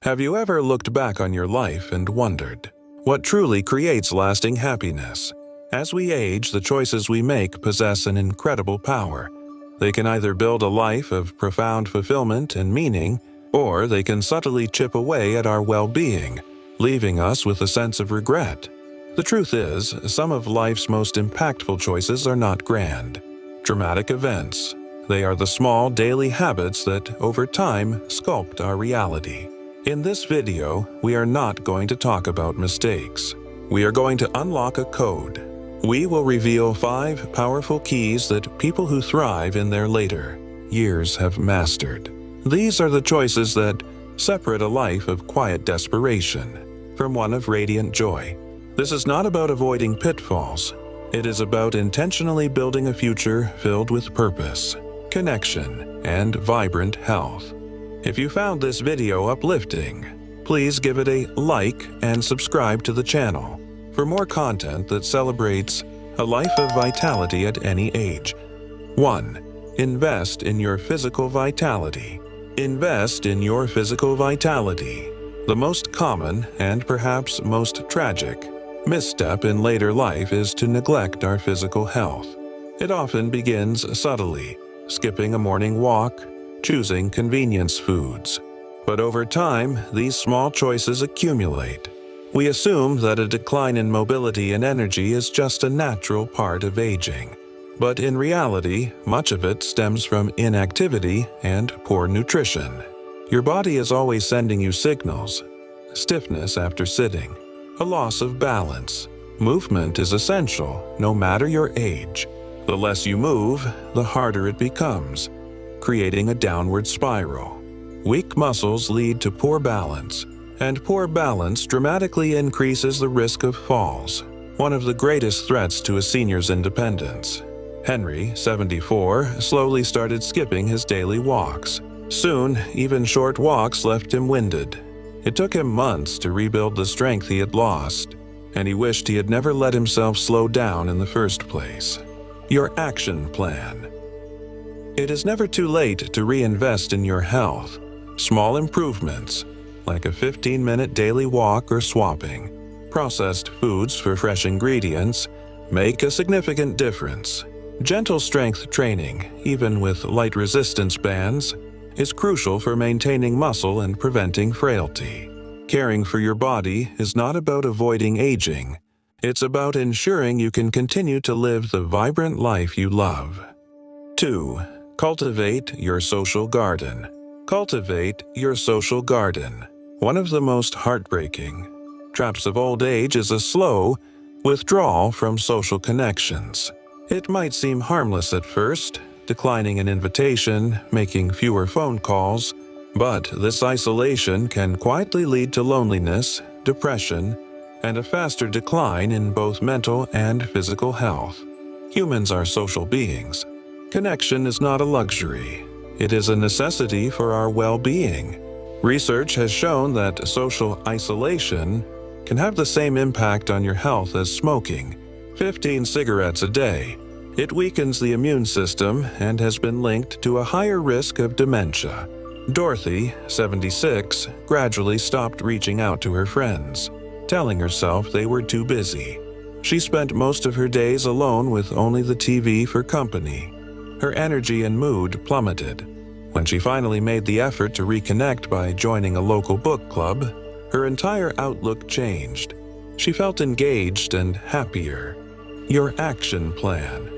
Have you ever looked back on your life and wondered, what truly creates lasting happiness? As we age, the choices we make possess an incredible power. They can either build a life of profound fulfillment and meaning, or they can subtly chip away at our well-being, leaving us with a sense of regret. The truth is, some of life's most impactful choices are not grand, dramatic events. They are the small daily habits that, over time, sculpt our reality. In this video, we are not going to talk about mistakes. We are going to unlock a code. We will reveal 5 powerful keys that people who thrive in their later years have mastered. These are the choices that separate a life of quiet desperation from one of radiant joy. This is not about avoiding pitfalls. It is about intentionally building a future filled with purpose, connection, and vibrant health. If you found this video uplifting, please give it a like and subscribe to the channel for more content that celebrates a life of vitality at any age. 1. Invest in your physical vitality. Invest in your physical vitality. The most common and perhaps most tragic misstep in later life is to neglect our physical health. It often begins subtly, skipping a morning walk, choosing convenience foods. But over time, these small choices accumulate. We assume that a decline in mobility and energy is just a natural part of aging. But in reality, much of it stems from inactivity and poor nutrition. Your body is always sending you signals: stiffness after sitting, a loss of balance. Movement is essential, no matter your age. The less you move, the harder it becomes, creating a downward spiral. Weak muscles lead to poor balance, and poor balance dramatically increases the risk of falls, one of the greatest threats to a senior's independence. Henry, 74, slowly started skipping his daily walks. Soon, even short walks left him winded. It took him months to rebuild the strength he had lost, and he wished he had never let himself slow down in the first place. Your action plan. It is never too late to reinvest in your health. Small improvements, like a 15-minute daily walk or swapping processed foods for fresh ingredients, make a significant difference. Gentle strength training, even with light resistance bands, is crucial for maintaining muscle and preventing frailty. Caring for your body is not about avoiding aging. It's about ensuring you can continue to live the vibrant life you love. 2. Cultivate your social garden. Cultivate your social garden. One of the most heartbreaking traps of old age is a slow withdrawal from social connections. It might seem harmless at first, declining an invitation, making fewer phone calls, but this isolation can quietly lead to loneliness, depression, and a faster decline in both mental and physical health. Humans are social beings. Connection is not a luxury. It is a necessity for our well-being. Research has shown that social isolation can have the same impact on your health as smoking. 15 cigarettes a day. It weakens the immune system and has been linked to a higher risk of dementia. Dorothy, 76, gradually stopped reaching out to her friends, telling herself they were too busy. She spent most of her days alone with only the TV for company. Her energy and mood plummeted. When she finally made the effort to reconnect by joining a local book club, her entire outlook changed. She felt engaged and happier. Your action plan.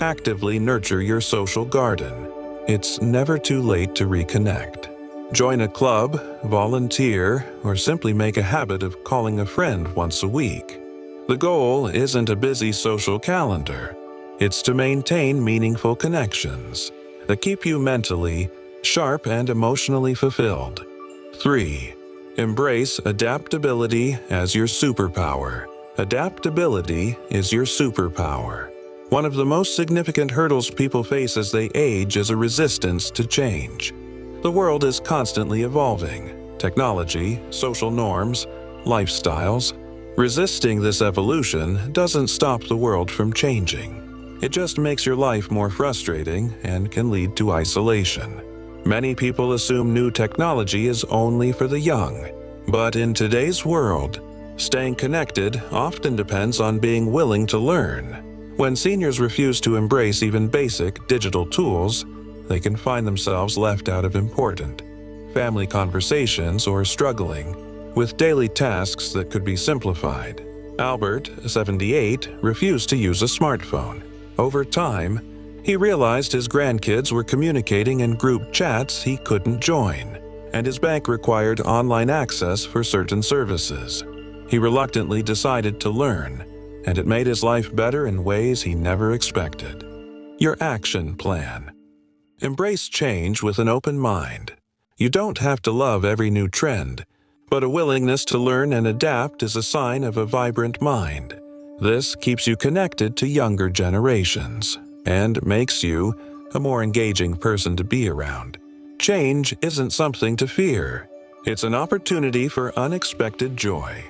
Actively nurture your social garden. It's never too late to reconnect. Join a club, volunteer, or simply make a habit of calling a friend once a week. The goal isn't a busy social calendar. It's to maintain meaningful connections that keep you mentally sharp and emotionally fulfilled. 3. Embrace adaptability as your superpower. Adaptability is your superpower. One of the most significant hurdles people face as they age is a resistance to change. The world is constantly evolving. Technology, social norms, lifestyles. Resisting this evolution doesn't stop the world from changing. It just makes your life more frustrating and can lead to isolation. Many people assume new technology is only for the young, but in today's world, staying connected often depends on being willing to learn. When seniors refuse to embrace even basic digital tools, they can find themselves left out of important family conversations or struggling with daily tasks that could be simplified. Albert, 78, refused to use a smartphone. Over time, he realized his grandkids were communicating in group chats he couldn't join, and his bank required online access for certain services. He reluctantly decided to learn, and it made his life better in ways he never expected. Your action plan. Embrace change with an open mind. You don't have to love every new trend, but a willingness to learn and adapt is a sign of a vibrant mind. This keeps you connected to younger generations and makes you a more engaging person to be around. Change isn't something to fear. It's an opportunity for unexpected joy.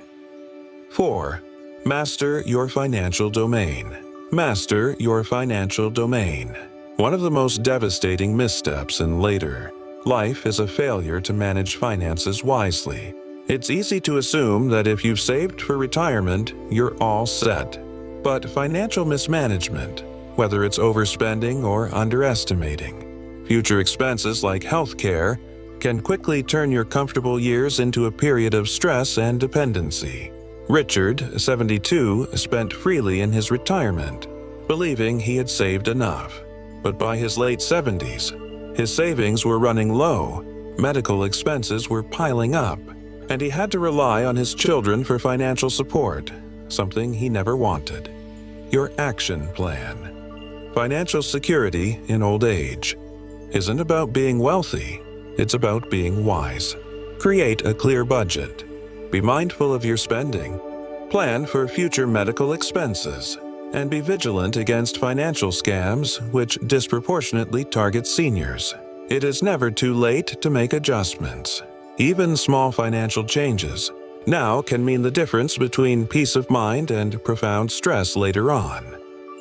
4. Master your financial domain. Master your financial domain. One of the most devastating missteps in later life is a failure to manage finances wisely. It's easy to assume that if you've saved for retirement, you're all set. But financial mismanagement, whether it's overspending or underestimating future expenses like healthcare, can quickly turn your comfortable years into a period of stress and dependency. Richard, 72, spent freely in his retirement, believing he had saved enough. But by his late 70s, his savings were running low, medical expenses were piling up, and he had to rely on his children for financial support, something he never wanted. Your action plan. Financial security in old age isn't about being wealthy, it's about being wise. Create a clear budget. Be mindful of your spending. Plan for future medical expenses, and be vigilant against financial scams which disproportionately target seniors. It is never too late to make adjustments. Even small financial changes now can mean the difference between peace of mind and profound stress later on.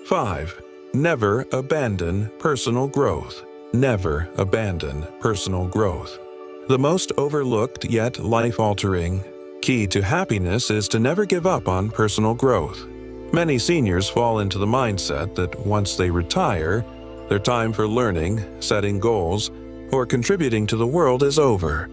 5. Never abandon personal growth. Never abandon personal growth. The most overlooked yet life-altering key to happiness is to never give up on personal growth. Many seniors fall into the mindset that once they retire, their time for learning, setting goals, or contributing to the world is over.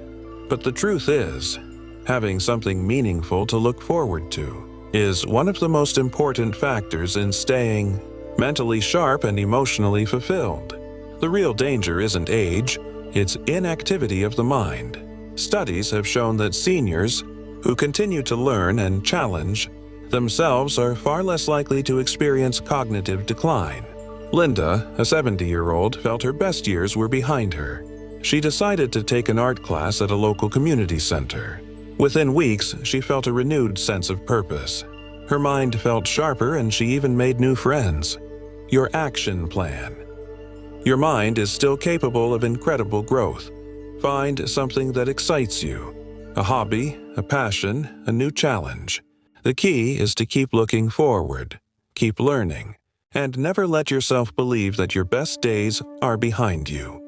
But the truth is, having something meaningful to look forward to is one of the most important factors in staying mentally sharp and emotionally fulfilled. The real danger isn't age, it's inactivity of the mind. Studies have shown that seniors who continue to learn and challenge themselves are far less likely to experience cognitive decline. Linda, a 70-year-old, felt her best years were behind her. She decided to take an art class at a local community center. Within weeks, she felt a renewed sense of purpose. Her mind felt sharper and she even made new friends. Your action plan. Your mind is still capable of incredible growth. Find something that excites you. A hobby, a passion, a new challenge. The key is to keep looking forward, keep learning, and never let yourself believe that your best days are behind you.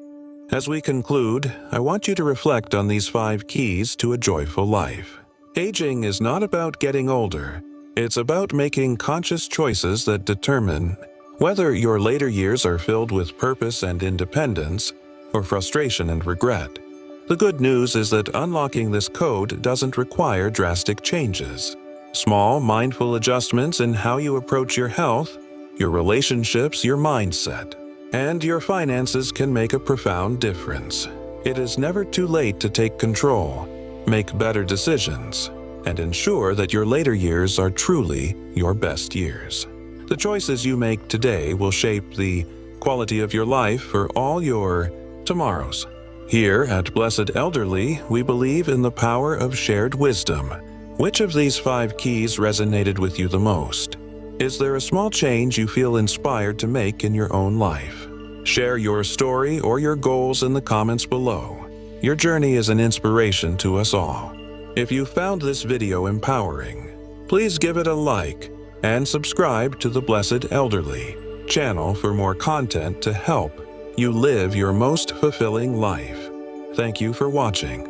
As we conclude, I want you to reflect on these 5 keys to a joyful life. Aging is not about getting older. It's about making conscious choices that determine whether your later years are filled with purpose and independence or frustration and regret. The good news is that unlocking this code doesn't require drastic changes. Small, mindful adjustments in how you approach your health, your relationships, your mindset, and your finances can make a profound difference. It is never too late to take control, make better decisions, and ensure that your later years are truly your best years. The choices you make today will shape the quality of your life for all your tomorrows. Here at Blessed Elderly, we believe in the power of shared wisdom. Which of these 5 keys resonated with you the most? Is there a small change you feel inspired to make in your own life? Share your story or your goals in the comments below. Your journey is an inspiration to us all. If you found this video empowering, please give it a like and subscribe to the Blessed Elderly channel for more content to help you live your most fulfilling life. Thank you for watching.